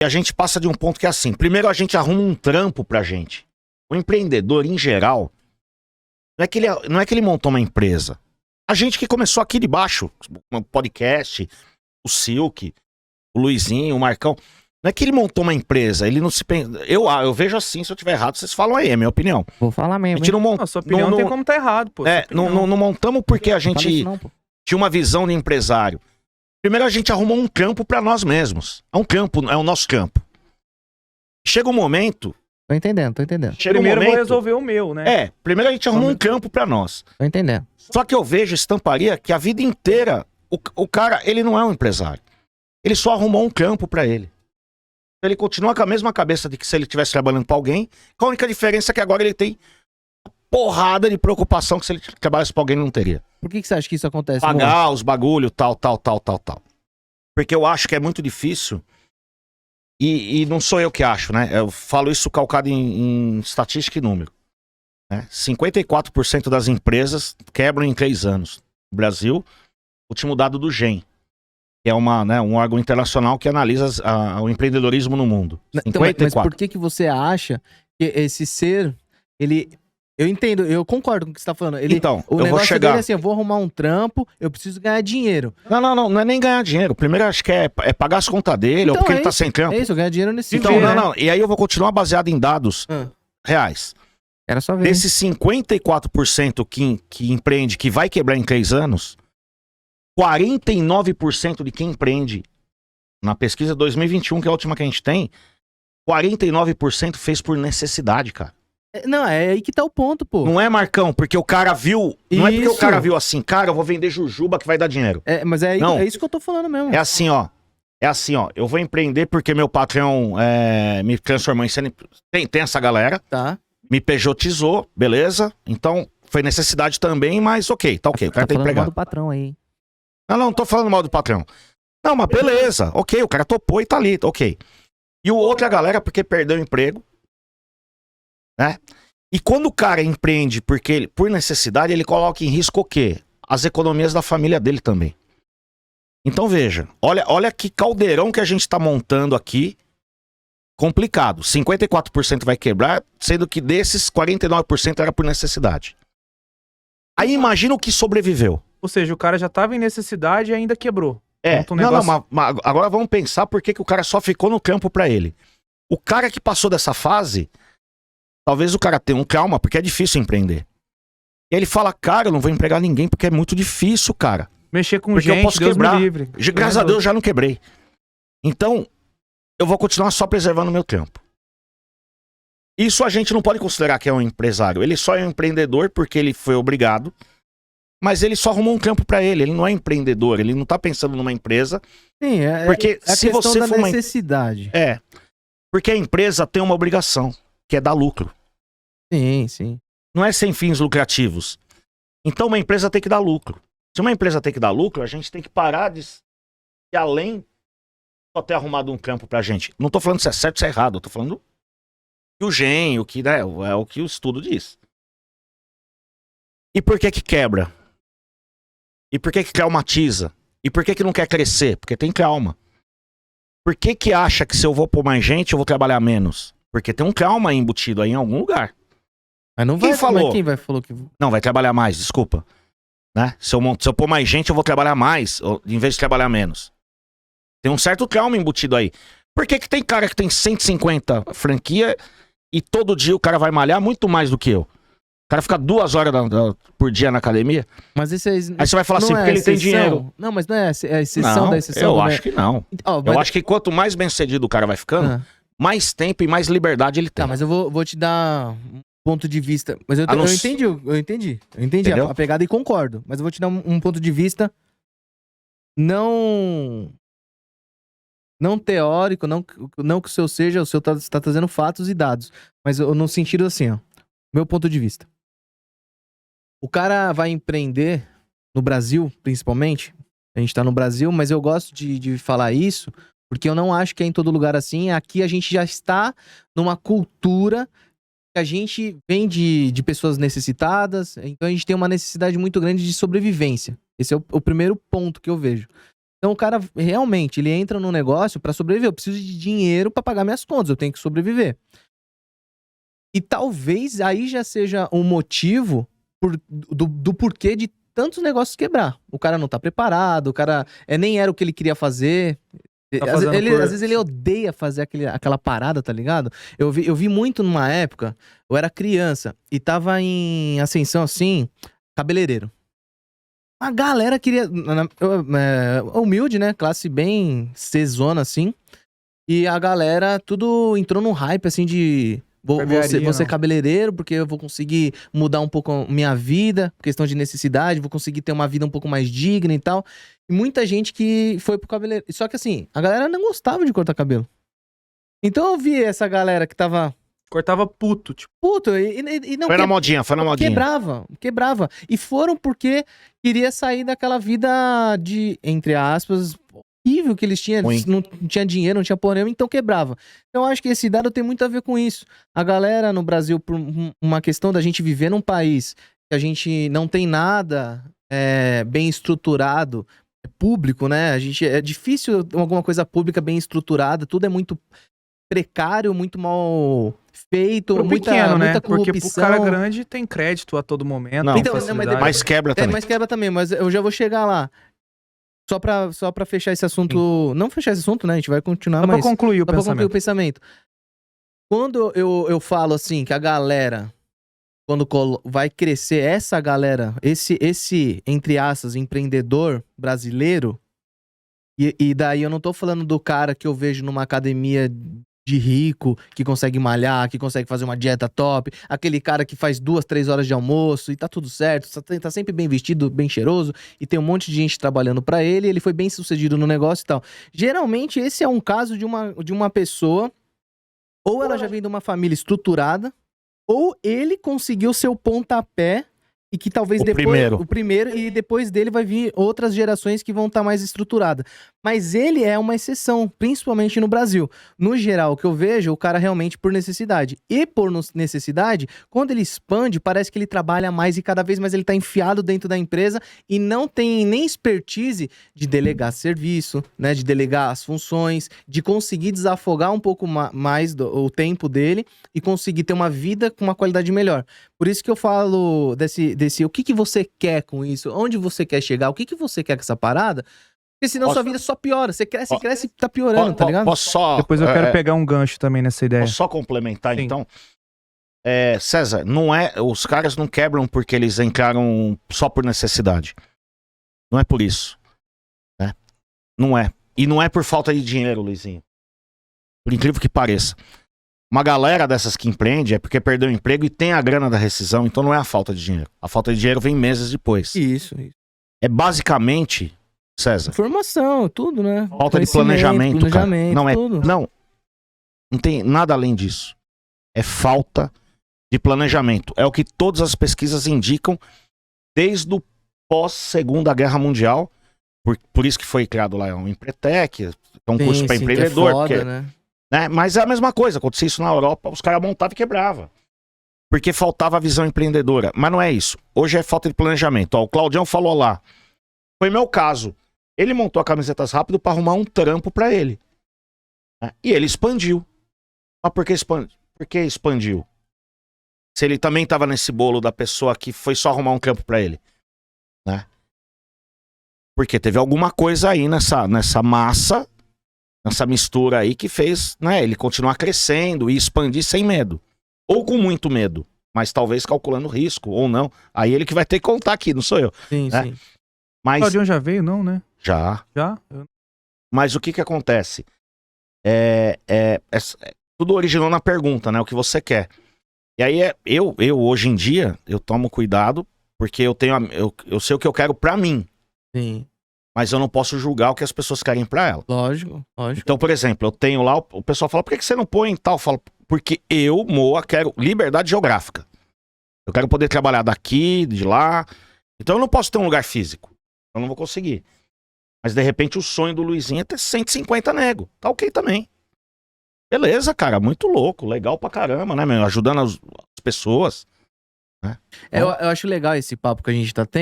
E a gente passa de um ponto que é assim. Primeiro a gente arruma um trampo pra gente. O empreendedor, em geral, não é que ele montou uma empresa. A gente que começou aqui de baixo, um podcast, o Silk, o Luizinho, o Marcão. Não é que ele montou uma empresa, ele não se pensa. Eu vejo assim, se eu tiver errado, vocês falam aí, é minha opinião. Vou falar mesmo. A gente não monta. Sua opinião não tem como tá errado, pô. Não montamos porque a gente tinha uma visão de empresário. Primeiro a gente arrumou um campo pra nós mesmos. É um campo, é o nosso campo. Chega um momento. Tô entendendo. Primeiro eu vou resolver o meu, né? Primeiro a gente arrumou um campo pra nós. Tô entendendo. Só que eu vejo estamparia que a vida inteira o cara, ele não é um empresário. Ele só arrumou um campo pra ele. Ele continua com a mesma cabeça de que se ele estivesse trabalhando pra alguém. A única diferença é que agora ele tem porrada de preocupação que se ele trabalhasse pra alguém ele não teria. Por que você acha que isso acontece? Pagar os bagulho, tal. Porque eu acho que é muito difícil. E não sou eu que acho, né? Eu falo isso calcado em estatística e número. Né? 54% das empresas quebram em 3 anos. No Brasil, último dado do GEM. Que é um órgão internacional que analisa o empreendedorismo no mundo. Então, mas por que você acha que esse ser, ele... Eu entendo, eu concordo com o que você tá falando. Então, o negócio dele é assim, eu vou arrumar um trampo, eu preciso ganhar dinheiro. Não é nem ganhar dinheiro. Primeiro acho que é pagar as contas dele, ou porque ele tá sem trampo. É isso, ganhar dinheiro nesse Então, sentido. E aí eu vou continuar baseado em dados reais. Era só ver. Desses 54% que empreende, que vai quebrar em 3 anos, 49% de quem empreende, na pesquisa 2021, que é a última que a gente tem, 49% fez por necessidade, cara. Não, é aí que tá o ponto, pô. Não é, Marcão, porque o cara viu... Não é porque o cara viu assim, cara, eu vou vender jujuba que vai dar dinheiro. Mas é isso que eu tô falando mesmo. É assim, ó. Eu vou empreender porque meu patrão me transformou em... Tem essa galera. Tá. Me pejotizou, beleza? Então, foi necessidade também, mas ok, tá ok. O cara tá empregado. Mal do patrão aí. Não tô falando mal do patrão. Não, mas beleza. Ok, o cara topou e tá ali, ok. E o outro é a galera porque perdeu o emprego. Né? E quando o cara empreende por necessidade, ele coloca em risco o quê? As economias da família dele também. Então veja, olha que caldeirão que a gente tá montando aqui. Complicado. 54% vai quebrar, sendo que desses 49% era por necessidade. Aí imagina o que sobreviveu. Ou seja, o cara já tava em necessidade e ainda quebrou. Mas agora vamos pensar por que o cara só ficou no campo pra ele. O cara que passou dessa fase... Talvez o cara tenha um trauma, porque é difícil empreender. E aí ele fala, cara, eu não vou empregar ninguém porque é muito difícil, cara. Mexer com porque gente, eu posso Deus quebrar. me livre. Graças a Deus eu já não quebrei. Então, eu vou continuar só preservando o meu tempo. Isso a gente não pode considerar que é um empresário. Ele só é um empreendedor porque ele foi obrigado. Mas ele só arrumou um campo pra ele. Ele não é empreendedor. Ele não tá pensando numa empresa. Sim, porque a se questão você da for necessidade. Porque a empresa tem uma obrigação, que é dar lucro. Sim. Não é sem fins lucrativos. Então uma empresa tem que dar lucro. Se uma empresa tem que dar lucro, a gente tem que parar de ir além de só ter arrumado um campo pra gente. Não tô falando se é certo ou se é errado. Eu tô falando que o GEM, é o que o estudo diz. E por que quebra? E por que traumatiza? E por que não quer crescer? Porque tem trauma. Por que acha que se eu vou pôr mais gente, eu vou trabalhar menos? Porque tem um trauma embutido aí em algum lugar. Mas não quem vai, falou? Quem vai falou que... Não, vai trabalhar mais, desculpa. Né? Se eu pôr mais gente, eu vou trabalhar mais, em vez de trabalhar menos. Tem um certo trauma embutido aí. Por que tem cara que tem 150 franquia e todo dia o cara vai malhar muito mais do que eu? O cara fica 2 horas por dia na academia. Mas esse aí você vai falar assim, porque ele tem dinheiro. Não, mas não é a exceção da exceção. Eu acho que não. Eu acho que quanto mais bem sucedido o cara vai ficando, mais tempo e mais liberdade ele tem. Tá, mas eu vou te dar um ponto de vista. Mas eu entendi a pegada e concordo. Mas eu vou te dar um ponto de vista não teórico, não que o seu seja, o seu tá trazendo fatos e dados. Mas no sentido assim, ó. Meu ponto de vista. O cara vai empreender no Brasil, principalmente. A gente tá no Brasil, mas eu gosto de falar isso porque eu não acho que é em todo lugar assim. Aqui a gente já está numa cultura que a gente vem de pessoas necessitadas, então a gente tem uma necessidade muito grande de sobrevivência. Esse é o primeiro ponto que eu vejo. Então o cara realmente, ele entra no negócio pra sobreviver. Eu preciso de dinheiro pra pagar minhas contas, eu tenho que sobreviver. E talvez aí já seja um motivo do porquê de tantos negócios quebrar. O cara não tá preparado, o cara nem era o que ele queria fazer. Às vezes ele odeia fazer aquela parada, tá ligado? Eu vi muito numa época, eu era criança e tava em ascensão assim, cabeleireiro. A galera queria. Humilde, né? Classe bem Czona, assim. E a galera tudo entrou num hype assim de. Vou ser cabeleireiro, porque eu vou conseguir mudar um pouco minha vida, questão de necessidade, vou conseguir ter uma vida um pouco mais digna e tal. E muita gente que foi pro cabeleireiro. Só que assim, a galera não gostava de cortar cabelo. Então eu vi essa galera que tava. Cortava puto, tipo. Puto, e não. Foi na modinha, foi na modinha. Quebrava. E foram porque queria sair daquela vida de, entre aspas, horrível que eles tinham. Não tinha dinheiro, não tinha porra nenhuma, então quebrava. Então eu acho que esse dado tem muito a ver com isso. A galera no Brasil, por uma questão da gente viver num país que a gente não tem nada bem estruturado, público, né? É difícil alguma coisa pública bem estruturada, tudo é muito precário, muito mal feito, muita corrupção. Porque pro cara grande tem crédito a todo momento. Não, então, mas quebra também. Mas quebra também, mas eu já vou chegar lá. Só pra fechar esse assunto... Sim. Não fechar esse assunto, né? A gente vai continuar, mas... Pra concluir o pensamento. Quando eu falo assim, que a galera, quando vai crescer, essa galera, esse entre aspas, empreendedor brasileiro, e daí eu não tô falando do cara que eu vejo numa academia de rico, que consegue malhar, que consegue fazer uma dieta top, aquele cara que faz 2, 3 horas de almoço e tá tudo certo, tá sempre bem vestido, bem cheiroso, e tem um monte de gente trabalhando pra ele, ele foi bem sucedido no negócio e tal. Geralmente esse é um caso de uma pessoa, ou ela já vem de uma família estruturada, ou ele conseguiu seu pontapé, e que talvez o primeiro, e depois dele vai vir outras gerações que vão estar mais estruturadas. Mas ele é uma exceção, principalmente no Brasil. No geral, o que eu vejo, o cara realmente por necessidade. E por necessidade, quando ele expande, parece que ele trabalha mais e cada vez mais ele tá enfiado dentro da empresa e não tem nem expertise de delegar serviço, né, de delegar as funções, de conseguir desafogar um pouco mais o tempo dele e conseguir ter uma vida com uma qualidade melhor. Por isso que eu falo desse o que você quer com isso, onde você quer chegar, o que você quer com essa parada, porque senão sua vida só piora, você cresce e tá piorando, tá ligado? Depois eu quero pegar um gancho também nessa ideia. Posso só complementar, sim. Então? César, os caras não quebram porque eles entraram só por necessidade. Não é por isso. Né? Não é. E não é por falta de dinheiro, Luizinho. Por incrível que pareça. Uma galera dessas que empreende é porque perdeu o emprego e tem a grana da rescisão, então não é a falta de dinheiro. A falta de dinheiro vem meses depois. Isso. É basicamente, César... Informação, tudo, né? Falta de planejamento, cara. Não tem nada além disso. É falta de planejamento. É o que todas as pesquisas indicam desde o pós-Segunda Guerra Mundial. Por isso que foi criado lá um Empretec, um curso para empreendedor. Que é foda, né? Mas é a mesma coisa, acontecia isso na Europa, os caras montavam e quebravam. Porque faltava a visão empreendedora. Mas não é isso. Hoje é falta de planejamento. Ó, o Claudião falou lá. Foi meu caso. Ele montou a Camisetas Rápido para arrumar um trampo para ele. Né? E ele expandiu. Mas por que expandiu? Se ele também estava nesse bolo da pessoa que foi só arrumar um trampo para ele. Né? Porque teve alguma coisa aí nessa massa, nessa mistura aí que fez, né, ele continuar crescendo e expandir sem medo. Ou com muito medo, mas talvez calculando risco, ou não. Aí ele que vai ter que contar aqui, não sou eu. Sim, né? sim. Mas... O Claudião já veio, não, né? Já. Mas o que acontece? Tudo originou na pergunta, né? O que você quer. E aí, eu hoje em dia, eu tomo cuidado, porque eu sei o que eu quero pra mim. Sim. Mas eu não posso julgar o que as pessoas querem pra ela. Lógico. Então, por exemplo, eu tenho lá, o pessoal fala, por que você não põe em tal? Eu falo, porque eu, Moa, quero liberdade geográfica. Eu quero poder trabalhar daqui, de lá. Então eu não posso ter um lugar físico. Eu não vou conseguir. Mas de repente o sonho do Luizinho é ter 150 nego. Tá ok também. Beleza, cara, muito louco. Legal pra caramba, né, meu? Ajudando as pessoas. Né? Eu acho legal esse papo que a gente tá tendo.